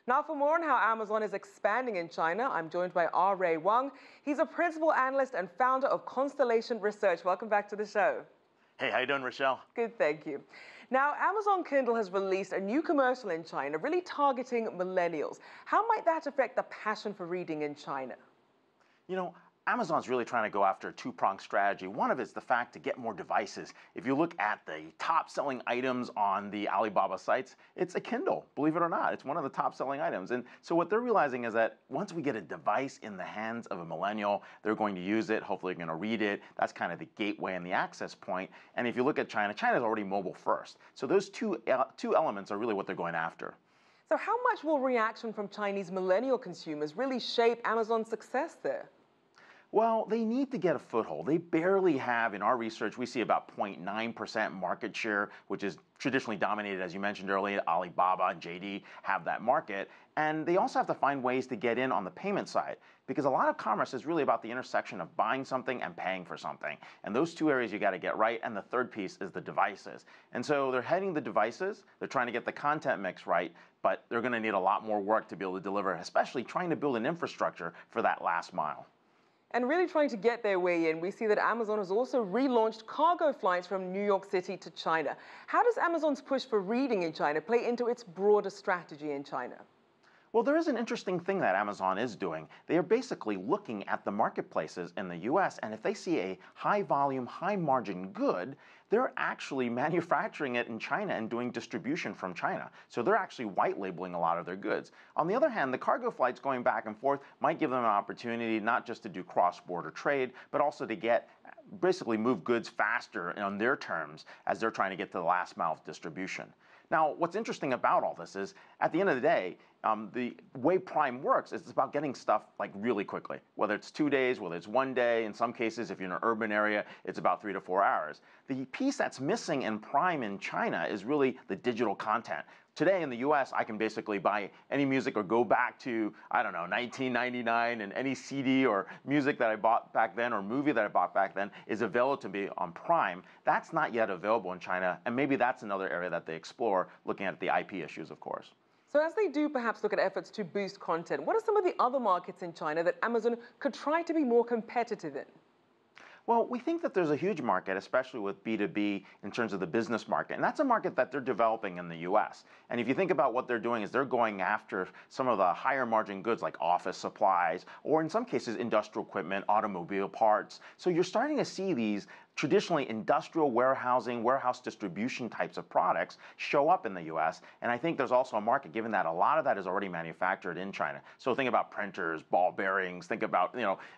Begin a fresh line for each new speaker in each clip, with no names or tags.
Now, for more on how Amazon is expanding in China, I'm joined by Wang. He's a principal analyst and founder of Constellation Research. Welcome back to the show.
Hey, how you doing, Rochelle?
Good, thank you. Now, Amazon Kindle has released a new commercial in China, really targeting millennials. How might that affect the passion for reading in China?
You know, Amazon's really trying to go after a two-pronged strategy. One of it is the fact to get more devices. If you look at the top-selling items on the Alibaba sites, it's a Kindle, believe it or not. It's one of the top-selling items. And so what they're realizing is that once we get a device in the hands of a millennial, they're going to use it, hopefully they're going to read it. That's kind of the gateway and the access point. And if you look at China, China's already mobile first. So those two elements are really what they're going after.
So how much will reaction from Chinese millennial consumers really shape Amazon's success there?
Well, they need to get a foothold. They barely have, in our research, we see about 0.9% market share, which is traditionally dominated, as you mentioned earlier. Alibaba and JD have that market. And they also have to find ways to get in on the payment side, because a lot of commerce is really about the intersection of buying something and paying for something. And those two areas you got to get right. And the third piece is the devices. And so they're heading the devices. They're trying to get the content mix right, but they're going to need a lot more work to be able to deliver, especially trying to build an infrastructure for that last mile.
And really trying to get their way in, we see that Amazon has also relaunched cargo flights from New York City to China. How does Amazon's push for reading in China play into its broader strategy in China?
Well, there is an interesting thing that Amazon is doing. They are basically looking at the marketplaces in the US, and if they see a high volume, high margin good, they're actually manufacturing it in China and doing distribution from China. So they're actually white labeling a lot of their goods. On the other hand, the cargo flights going back and forth might give them an opportunity not just to do cross-border trade, but also to basically move goods faster on their terms as they're trying to get to the last mile of distribution. Now, what's interesting about all this is, at the end of the day, the way Prime works is it's about getting stuff like really quickly, whether it's 2 days, whether it's 1 day. In some cases, if you're in an urban area, it's about 3 to 4 hours. The piece that's missing in Prime in China is really the digital content. Today in the US, I can basically buy any music or go back to, I don't know, 1999, and any CD or music that I bought back then or movie that I bought back then is available to me on Prime. That's not yet available in China, and maybe that's another area that they explore, looking at the IP issues, of course.
So as they do perhaps look at efforts to boost content, what are some of the other markets in China that Amazon could try to be more competitive in?
Well, we think that there's a huge market, especially with B2B in terms of the business market. And that's a market that they're developing in the US. And if you think about what they're doing is they're going after some of the higher margin goods like office supplies, or in some cases, industrial equipment, automobile parts. So you're starting to see these traditionally industrial warehousing, warehouse distribution types of products show up in the US. And I think there's also a market, given that a lot of that is already manufactured in China. So think about printers, ball bearings, think about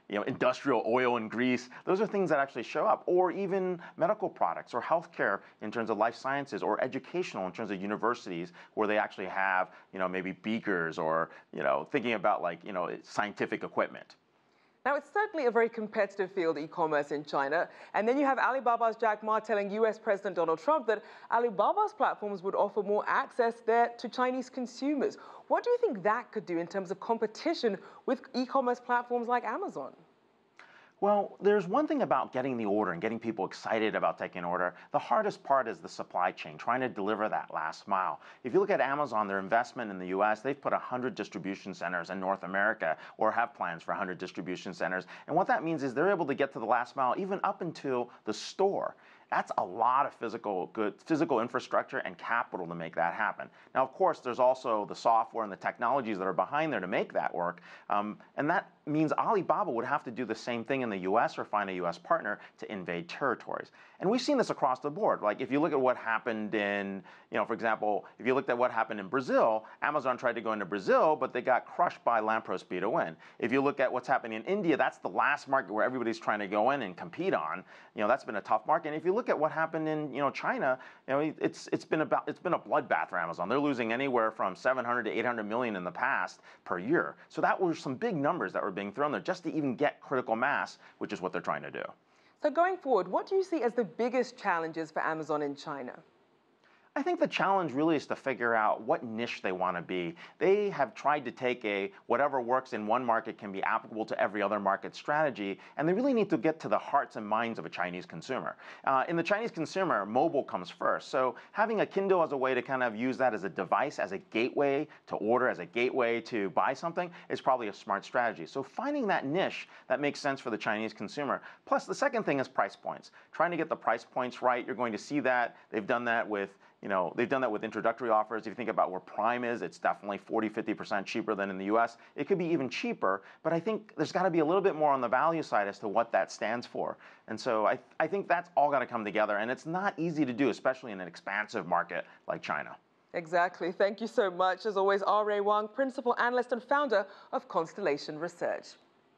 industrial oil and grease. Those are things that actually show up, or even medical products or healthcare in terms of life sciences, or educational in terms of universities where they actually have maybe beakers, or thinking about scientific equipment.
Now, it's certainly a very competitive field, e-commerce in China. And then you have Alibaba's Jack Ma telling US President Donald Trump that Alibaba's platforms would offer more access there to Chinese consumers. What do you think that could do in terms of competition with e-commerce platforms like Amazon?
Well, there's one thing about getting the order and getting people excited about taking an order. The hardest part is the supply chain, trying to deliver that last mile. If you look at Amazon, their investment in the US, they've put 100 distribution centers in North America, or have plans for 100 distribution centers. And what that means is they're able to get to the last mile even up until the store. That's a lot of physical infrastructure and capital to make that happen. Now, of course, there's also the software and the technologies that are behind there to make that work. And that means Alibaba would have to do the same thing in the US, or find a US partner to invade territories. And we've seen this across the board. Like if you look at what happened in, for example, if you looked at what happened in Brazil, Amazon tried to go into Brazil, but they got crushed by Lampro Speedowin. If you look at what's happening in India, that's the last market where everybody's trying to go in and compete on. That's been a tough market. And if you look at what happened in China, it's been a bloodbath for Amazon. They're losing anywhere from 700 to 800 million in the past per year. So that were some big numbers that were being thrown there just to even get critical mass, which is what they're trying to do.
So going forward, what do you see as the biggest challenges for Amazon in China?
I think the challenge really is to figure out what niche they want to be. They have tried to take a whatever works in one market can be applicable to every other market strategy, and they really need to get to the hearts and minds of a Chinese consumer. In the Chinese consumer, mobile comes first. So having a Kindle as a way to kind of use that as a device, as a gateway to order, as a gateway to buy something is probably a smart strategy. So finding that niche that makes sense for the Chinese consumer. Plus, the second thing is price points. Trying to get the price points right. You're going to see that. They've done that with they've done that with introductory offers. If you think about where Prime is, it's definitely 40–50% cheaper than in the US. It could be even cheaper, but I think there's got to be a little bit more on the value side as to what that stands for. And so I think that's all got to come together, and it's not easy to do, especially in an expansive market like China.
Exactly. Thank you so much. As always, R.A. Wang, Principal Analyst and Founder of Constellation Research.